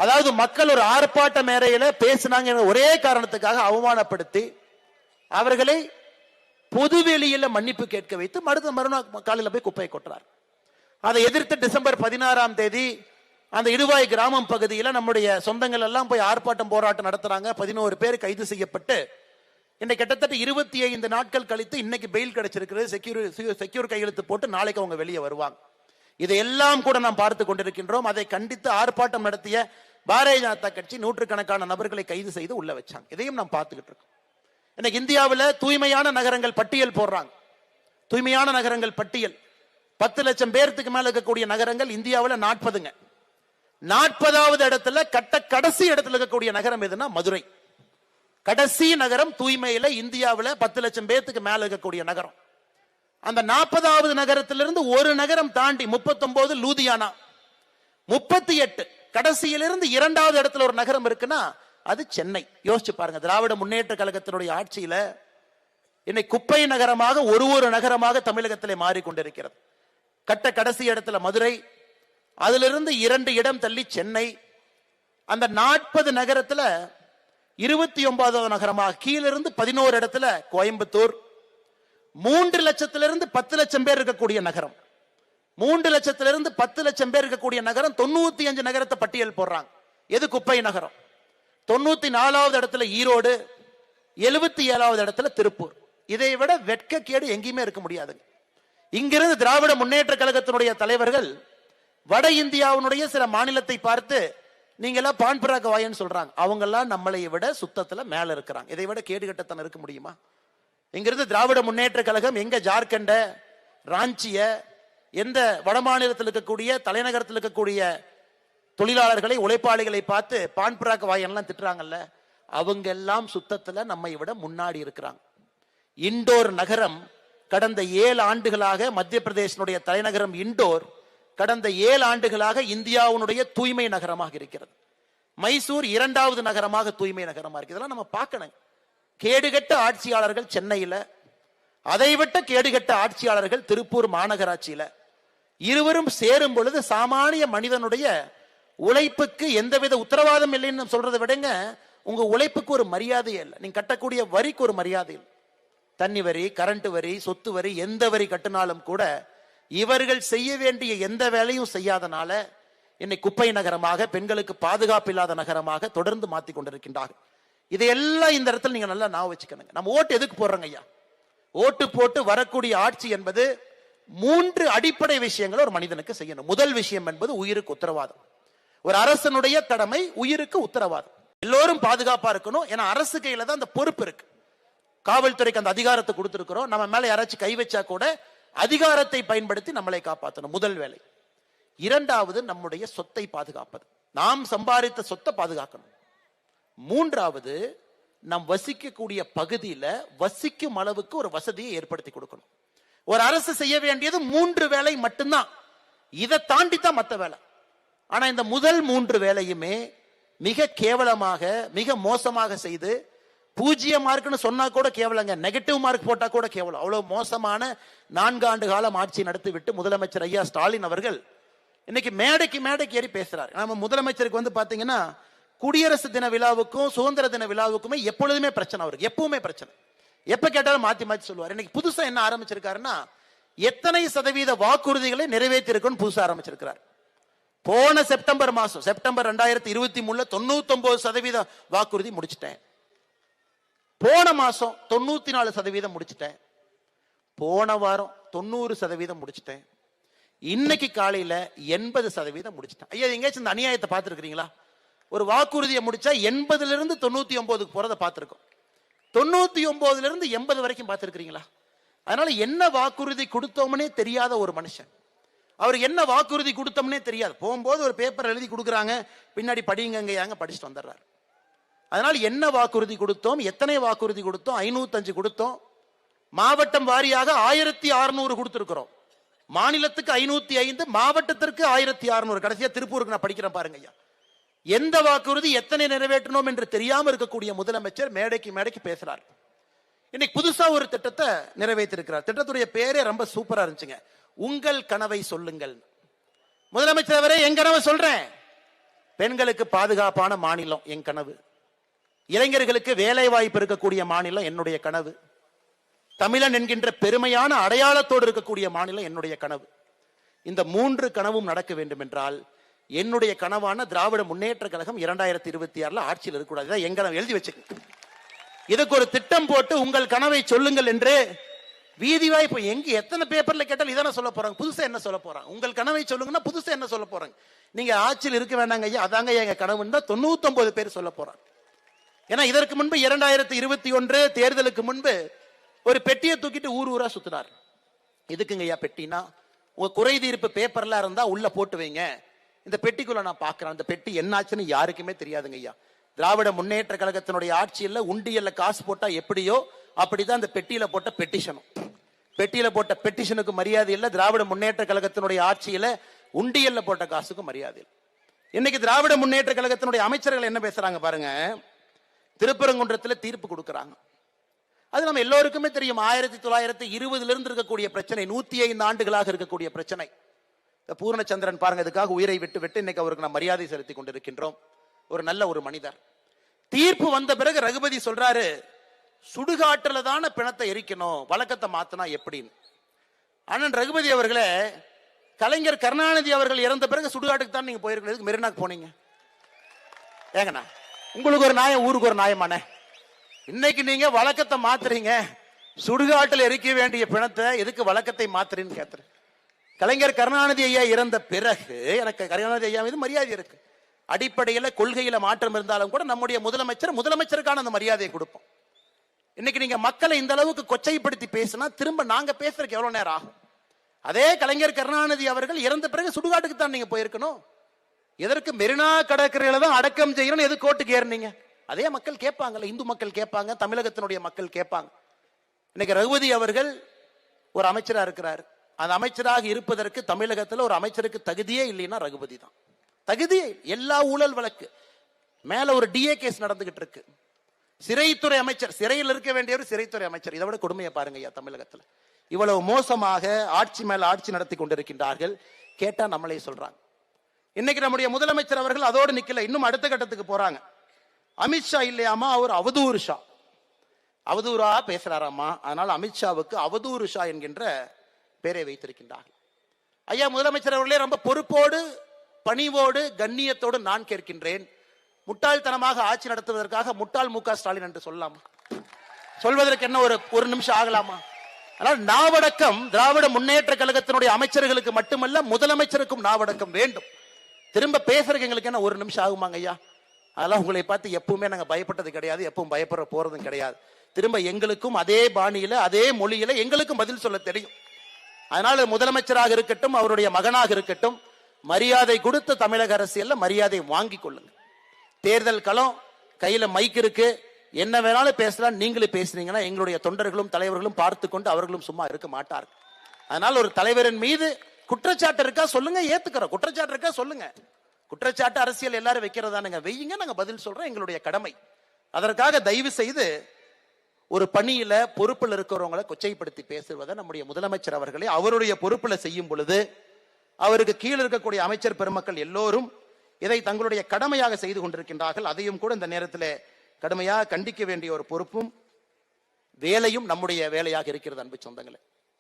அதாவது மக்கள் ஒரு ஆர்ப்பாட்ட மேடையில பேசினாங்க ஒரே காரணத்துக்காக அவமானப்படுத்தி அவர்களை பொதுவெளியில மன்னிப்பு கேட்க வைத்து மறுநாள் காலையில் போய் குப்பையை கொட்டுறார். அதை எதிர்த்து டிசம்பர் 16ஆம் தேதி அந்த இடுவாய் கிராமம் பகுதியில் நம்முடைய சொந்தங்கள் எல்லாம் போய் ஆர்ப்பாட்டம் போராட்டம் நடத்துறாங்க. 11 பேர் கைது செய்யப்பட்டு இன்னைக்கு கிட்டத்தட்ட 25 நாட்கள் கழித்து இன்னைக்கு பெயில் கிடைச்சிருக்கிறது. செக்யூர் கையெழுத்து போட்டு நாளைக்கு அவங்க வெளியே வருவாங்க. இதையெல்லாம் கூட நாம் பார்த்து கொண்டிருக்கின்றோம். அதை கண்டித்து ஆர்ப்பாட்டம் நடத்திய பாரதிய ஜனதா கட்சி நூற்றுக்கணக்கான நபர்களை கைது செய்து உள்ள வச்சாங்க. இதையும் நாம் பார்த்துக்கிட்டு இருக்கோம். இன்னைக்கு இந்தியாவில் தூய்மையான நகரங்கள் பட்டியல் போடுறாங்க. தூய்மையான நகரங்கள் பட்டியல் 10 லட்சம் பேருக்கு மேல இருக்கக்கூடிய நகரங்கள் இந்தியாவில் 40ங்க. 40வது இடத்துல கடைசி இடத்துல இருக்கக்கூடிய நகரம் எதுனா மதுரை. கடைசி நகரம் தூய்மையில இந்தியாவில் 10 லட்சம் பேருக்கு மேல இருக்கக்கூடிய நகரம். அந்த 40வது நகரத்திலிருந்து ஒரு நகரம் தாண்டி 39 லூதியானா, 38 கடைசியிலிருந்து 2வது இடத்துல ஒரு நகரம் இருக்குன்னா அது சென்னை. யோசிச்சு பாருங்க. திராவிட முன்னேற்ற கழகத்தினுடைய ஆட்சியில இன்னைக்கு குப்பை நகரமாக ஒரு நகரமாக தமிழகத்திலே மாறிக்கொண்டிருக்கிறது. கடைசி இடத்துல மதுரை, அதிலிருந்து 2 இடம் தள்ளி சென்னை. அந்த 40 நகரத்துல 29வது நகரமாக கீழிருந்து 11 இடத்துல கோயம்புத்தூர். 3 லட்சத்திலிருந்து 10 லட்சம் பேர் இருக்கக்கூடிய நகரம். 3 லட்சத்திலிருந்து 10 லட்சம் பேர் இருக்கக்கூடிய நகரம் 95 நகரத்தை பட்டியல் போடுறாங்க. எது குப்பை நகரம்? 94வது இடத்துல ஈரோடு, 77வது இடத்துல திருப்பூர். இதை விட வெட்கக்கேடு எங்கேயுமே இருக்க முடியாது. இங்கிருந்து திராவிட முன்னேற்ற கழகத்தினுடைய தலைவர்கள் வட இந்தியாவினுடைய சில மாநிலத்தை பார்த்து நீங்க எல்லாம் பான் பிராக்க வாயன்னு சொல்றாங்க. அவங்க எல்லாம் நம்மளை விட சுத்தத்துல மேல இருக்கிறாங்க. இதை விட கேடு கட்டத்தனம் இருக்க முடியுமா? இங்கிருந்து திராவிட முன்னேற்ற கழகம் எங்க ஜார்க்கண்ட, ராஞ்சிய, எந்த வட மாநிலத்தில் இருக்கக்கூடிய தலைநகரத்தில் இருக்கக்கூடிய தொழிலாளர்களை, உழைப்பாளிகளை பார்த்து பான் பிராக்க வாயன்லாம் திட்டுறாங்கல்ல, அவங்க எல்லாம் சுத்தத்துல நம்மை விட முன்னாடி இருக்கிறாங்க. இண்டோர் நகரம் கடந்த 7 ஆண்டுகளாக மத்திய பிரதேசனுடைய தலைநகரம் இண்டோர் கடந்த 7 ஆண்டுகளாக இந்தியாவுடைய தூய்மை நகரமாக இருக்கிறது. மைசூர் 2வது நகரமாக தூய்மை நகரமாக இருக்கு. இதெல்லாம் நம்ம பார்க்கணும். கேடுகட்ட ஆட்சியாளர்கள் சென்னையில, அதை விட்ட கேடுகட்ட ஆட்சியாளர்கள் திருப்பூர் மாநகராட்சியில. இருவரும் சேரும் பொழுது சாமானிய மனிதனுடைய உழைப்புக்கு எந்தவித உத்தரவாதம் இல்லைன்னு சொல்றதை விடங்க, உங்க உழைப்புக்கு ஒரு மரியாதையே இல்லை. நீங்க கட்டக்கூடிய வரிக்கு ஒரு மரியாதை இல்லை. தண்ணி வரி, கரண்ட் வரி, சொத்து வரி, எந்த வரி கட்டினாலும் கூட இவர்கள் செய்ய வேண்டிய எந்த வேலையும் செய்யாதனால இன்னைக்கு குப்பை நகரமாக, பெண்களுக்கு பாதுகாப்பு இல்லாத நகரமாக தொடர்ந்து மாத்தி கொண்டிருக்கின்றார்கள். இதையெல்லாம் இந்த இடத்துல நீங்க நல்லா ஞாபகம் வச்சுக்கணுங்க. நம்ம ஓட்டு எதுக்கு போடுறோங்க ஐயா? ஓட்டு போட்டு வரக்கூடிய ஆட்சி என்பது 3 அடிப்படை விஷயங்களை ஒரு மனிதனுக்கு செய்யணும். முதல் விஷயம் என்பது உயிருக்கு உத்தரவாதம். ஒரு அரசனுடைய கடமை உயிருக்கு உத்தரவாதம். எல்லோரும் பாதுகாப்பா இருக்கணும். ஏன்னா அரசு கையில தான் அந்த பொறுப்பு இருக்கு. காவல்துறைக்கு அந்த அதிகாரத்தை கொடுத்திருக்கிறோம். நம்ம மேல யாராச்சும் கை வச்சா கூட அதிகாரத்தை பயன்படுத்தி நம்மளை காப்பாற்றணும். முதல் வேலை. 2வது நம்முடைய சொத்தை பாதுகாப்பது. நாம் சம்பாதித்த சொத்தை பாதுகாக்கணும். 3வது நாம் வசிக்கக்கூடிய பகுதியில வசிக்கும் அளவுக்கு ஒரு வசதியை ஏற்படுத்தி கொடுக்கணும். ஒரு அரசு செய்ய வேண்டியது 3 வேலை மட்டும்தான். இதை தாண்டித்தான் மற்ற வேலை. ஆனா இந்த முதல் 3 வேலையுமே மிக கேவலமாக, மிக மோசமாக செய்து 0 மார்க்னு சொன்னா கூட கேவலங்க, நெகட்டிவ் மார்க் போட்டா கூட கேவலம். அவ்வளவு மோசமான 4 ஆண்டு காலம் ஆட்சி நடத்திவிட்டு முதலமைச்சர் ஐயா ஸ்டாலின் அவர்கள் இன்னைக்கு மேடைக்கு ஏறி பேசுறாரு. நம்ம முதலமைச்சருக்கு வந்து பாத்தீங்கன்னா குடியரசு தின விழாவுக்கும் சுதந்திர தின விழாவுக்குமே எப்பொழுதுமே பிரச்சனை அவருக்கு. எப்பவுமே பிரச்சனை. எப்ப கேட்டாலும் மாத்தி சொல்லுவார். இன்னைக்கு புதுசா என்ன ஆரம்பிச்சிருக்காருன்னா, எத்தனை சதவீத வாக்குறுதிகளை நிறைவேற்றி இருக்குன்னு புதுசா ஆரம்பிச்சிருக்கிறார். போன செப்டம்பர் மாசம், செப்டம்பர் 2023 99% வாக்குறுதி முடிச்சிட்டேன். போன மாசம் 94% முடிச்சிட்டேன். போன வாரம் 90% முடிச்சிட்டேன். இன்னைக்கு காலையில 80% முடிச்சிட்டேன். ஐயா, எங்கேயாச்சும் இந்த அநியாயத்தை பார்த்திருக்கிறீங்களா? ஒரு வாக்குறுதியை முடிச்சா 80லிருந்து 99க்கு போறதை பார்த்திருக்கோம். 99லிருந்து 80 வரைக்கும் பார்த்திருக்கிறீங்களா? அதனால என்ன வாக்குறுதி கொடுத்தோம்னே தெரியாத ஒரு மனுஷன். அவருக்கு என்ன வாக்குறுதி கொடுத்தோம்னே தெரியாது. போகும்போது ஒரு பேப்பர் எழுதி கொடுக்குறாங்க, பின்னாடி படிங்கங்க படிச்சுட்டு வந்துடுறாரு. அதனால என்ன வாக்குறுதி கொடுத்தோம், எத்தனை வாக்குறுதி கொடுத்தோம்? 505 கொடுத்தோம். மாவட்டம் வாரியாக 1600 கொடுத்திருக்கிறோம். மாநிலத்துக்கு 505, மாவட்டத்திற்கு 1600. கடைசியா திருப்பூருக்கு நான் படிக்கிறேன் பாருங்க ஐயா. எந்த வாக்குறுதி எத்தனை நிறைவேற்றணும் என்று தெரியாம இருக்கக்கூடிய முதலமைச்சர் மேடைக்கு பேசுறார். இன்னைக்கு புதுசா ஒரு திட்டத்தை நிறைவேற்றிருக்கிறார். திட்டத்துடைய பேரே ரொம்ப சூப்பரா இருந்துச்சுங்க. உங்கள் கனவை சொல்லுங்கள். முதலமைச்சர் அவரே, என் கனவை சொல்றேன். பெண்களுக்கு பாதுகாப்பான மாநிலம் என் கனவு. இளைஞர்களுக்கு வேலை வாய்ப்பு இருக்கக்கூடிய மாநிலம் என்னுடைய கனவு. தமிழன் என்கின்ற பெருமையான அடையாளத்தோடு இருக்கக்கூடிய மாநிலம் என்னுடைய கனவு. இந்த 3 கனவும் நடக்க வேண்டும் என்றால் என்னுடைய கனவான திராவிட முன்னேற்ற கழகம் 2026 ஆட்சியில் இருக்கக்கூடாது. எங்க எழுதி வச்சுக்க. இதுக்கு ஒரு திட்டம் போட்டு உங்கள் கனவை சொல்லுங்கள் என்று வீதி வாய்ப்பு எங்க எத்தனை பேப்பர்ல கேட்டால் இதான சொல்ல போறாங்க. புதுசா என்ன சொல்ல போறாங்க? உங்கள் கனவை சொல்லுங்கன்னா புதுசா என்ன சொல்ல போறாங்க? நீங்க ஆட்சியில் இருக்க வேண்டாங்க ஐயா, அதாங்க எங்க கனவுன்னு தான் 99 பேர் சொல்ல போறாங்க. ஏன்னா இதற்கு முன்பு 2021 தேர்தலுக்கு முன்பு ஒரு பெட்டியை தூக்கிட்டு ஊர் ஊரா சுத்தினார். எதுக்குங்க ஐயா பெட்டினா? உங்க குறை தீர்ப்பு பேப்பர்ல இருந்தா உள்ள போட்டு வைங்க, இந்த பெட்டிக்குள்ள நான் பாக்குறேன். அந்த பெட்டி என்னாச்சுன்னு யாருக்குமே தெரியாதுங்க ஐயா. திராவிட முன்னேற்ற கழகத்தினுடைய ஆட்சியில் உண்டியல்ல காசு போட்டா எப்படியோ அப்படிதான் அந்த பெட்டியில போட்ட பெட்டிஷனும். பெட்டியில போட்ட பெட்டிஷனுக்கு மரியாதை இல்லை. திராவிட முன்னேற்ற கழகத்தினுடைய ஆட்சியில உண்டியல்ல போட்ட காசுக்கு மரியாதை இல்லை. இன்னைக்கு திராவிட முன்னேற்ற கழகத்தினுடைய அமைச்சர்கள் என்ன பேசுறாங்க பாருங்க. திருப்பரங்குன்றத்தில் தீர்ப்பு கொடுக்கறாங்க. அது நம்ம எல்லோருக்குமே தெரியும். 1920 இருந்து இருக்கக்கூடிய பிரச்சனை, 105 ஆண்டுகளாக இருக்கக்கூடிய பிரச்சனை. பூர்ணச்சந்திரன் பாருங்க, இதுக்காக உயிரை விட்டு விட்டு இன்னைக்கு அவருக்கு நாம் மரியாதை செலுத்தி கொண்டிருக்கின்றோம். ஒரு நல்ல ஒரு மனிதர். தீர்ப்பு வந்த பிறகு ரகுபதி சொல்றாரு, சுடுகாட்டுல தான பிணத்தை எரிக்கணும், வழக்கத்தை மாத்தினா எப்படின்னு. அண்ணன் ரகுபதி அவர்களே, கலைஞர் கருணாநிதி அவர்கள் இறந்த பிறகு சுடுகாட்டுக்கு தான் நீங்க போயிருக்கீங்க, மெரினாக்கு போனீங்க ஏங்கண்ணா? உங்களுக்கு ஒரு நியாயம், ஊருக்கு ஒரு நியாயமானே. இன்னைக்கு நீங்க வழக்கத்தை மாத்துறீங்க, சுடுகாட்டில் எரிக்க வேண்டிய பிணத்தை எதுக்கு வழக்கத்தை மாத்துறீன்னு கேட்கிறேன். கலைஞர் கருணாநிதி ஐயா இறந்த பிறகு எனக்கு கருணாநிதி ஐயா மீது மரியாதை இருக்கு. அடிப்படையில் கொள்கையில மாற்றம் இருந்தாலும் கூட நம்முடைய முதலமைச்சருக்கான அந்த மரியாதையை கொடுப்போம். இன்னைக்கு நீங்க மக்களை இந்த அளவுக்கு கொச்சைப்படுத்தி பேசினா திரும்ப நாங்க பேசுறதுக்கு எவ்வளவு நேரம் ஆகும்? அதே கலைஞர் கருணாநிதி அவர்கள் இறந்த பிறகு சுடுகாட்டுக்கு தான் நீங்க போயிருக்கணும். எதற்கு மெரினா கடற்கரையில தான் அடக்கம் செய்யணும், எது கோர்ட்டுக்கு ஏறினீங்க? அதே மக்கள் கேட்பாங்கல்ல, இந்து மக்கள் கேட்பாங்க, தமிழகத்தினுடைய மக்கள் கேட்பாங்க. இன்னைக்கு ரகுபதி அவர்கள் ஒரு அமைச்சரா இருக்கிறார். அந்த அமைச்சராக இருப்பதற்கு தமிழகத்தில் ஒரு அமைச்சருக்கு தகுதியே இல்லைன்னா ரகுபதி தான் தகுதியே. எல்லா ஊழல் வழக்கு மேல ஒரு டிஏ கேஸ் நடந்துகிட்டு இருக்கு. சிறைத்துறை அமைச்சர், சிறையில் இருக்க வேண்டிய ஒரு சிறைத்துறை அமைச்சர். இதை விட கொடுமையை பாருங்க ஐயா. தமிழகத்தில் இவ்வளவு மோசமாக ஆட்சி மேல ஆட்சி நடத்தி கொண்டிருக்கின்றார்கள். கேட்டா நம்மளே சொல்றாங்க. இன்னைக்கு நம்முடைய முதலமைச்சர் அவர்கள் அதோடு நிக்கல, இன்னும் அடுத்த கட்டத்துக்கு போறாங்க. அமித்ஷா இல்லையாமா, அவர் அவதூறு ஷா, அவதூறா பேசுறாராமா. அதனால அமித்ஷாவுக்கு அவதூறு ஷா என்கின்ற பேரை வைத்திருக்கின்றார்கள். ஐயா முதலமைச்சர் அவர்களே, ரொம்ப பொறுப்போடு பணிவோடு கண்ணியத்தோடு நான் கேட்கின்றேன், முட்டாள்தனமாக ஆட்சி நடத்துவதற்காக முட்டாள் மு க ஸ்டாலின் என்று சொல்லலாமா? சொல்வதற்கு என்ன ஒரு நிமிஷம் ஆகலாமா? ஆனால் நாவடக்கம் திராவிட முன்னேற்ற கழகத்தினுடைய அமைச்சர்களுக்கு மட்டுமல்ல, முதலமைச்சருக்கும் நாவடக்கம் வேண்டும். திரும்ப பேசுறதுக்கு எங்களுக்கு என்ன ஒரு நிமிஷம் ஆகுமாங்க ஐயா? அதெல்லாம் உங்களை பார்த்து எப்பவுமே நாங்க பயப்பட்டது கிடையாது, எப்பவும் பயப்பட போறதும் கிடையாது. திரும்ப எங்களுக்கும் அதே பாணியில அதே மொழியில எங்களுக்கும் பதில் சொல்ல தெரியும். அதனால முதலமைச்சராக இருக்கட்டும், அவருடைய மகனாக இருக்கட்டும், மரியாதை கொடுத்த தமிழக அரசியல்ல மரியாதை வாங்கி கொள்ளுங்க. தேர்தல் களம், கையில மைக் இருக்கு, என்ன வேணாலும் பேசலாம். நீங்களும் பேசுறீங்கன்னா எங்களுடைய தொண்டர்களும் தலைவர்களும் பார்த்து கொண்டு அவர்களும் சும்மா இருக்க மாட்டார்கள். அதனால ஒரு தலைவரின் மீது குற்றச்சாட்டு இருக்கா சொல்லுங்க, ஏத்துக்கிறோம். குற்றச்சாட்டு இருக்கா சொல்லுங்க. குற்றச்சாட்டு அரசியல் எல்லாரும் வைக்கிறதானுங்க, வெய்யுங்க, நாங்க பதில் சொல்றோம், எங்களுடைய கடமை. அதற்காக தயவு செய்து ஒரு பணியில பொறுப்பில் இருக்கிறவங்களை கொச்சைப்படுத்தி பேசுவதை நம்முடைய முதலமைச்சர் அவர்களே அவருடைய பொறுப்புல செய்யும் பொழுது அவருக்கு கீழே இருக்கக்கூடிய அமைச்சர் பெருமக்கள் எல்லோரும் இதை தங்களுடைய கடமையாக செய்து கொண்டிருக்கின்றார்கள். அதையும் கூட இந்த நேரத்தில் கடுமையாக கண்டிக்க வேண்டிய ஒரு பொறுப்பும் வேலையும் நம்முடைய வேலையாக இருக்கிறது. அன்பு சொந்தங்களே.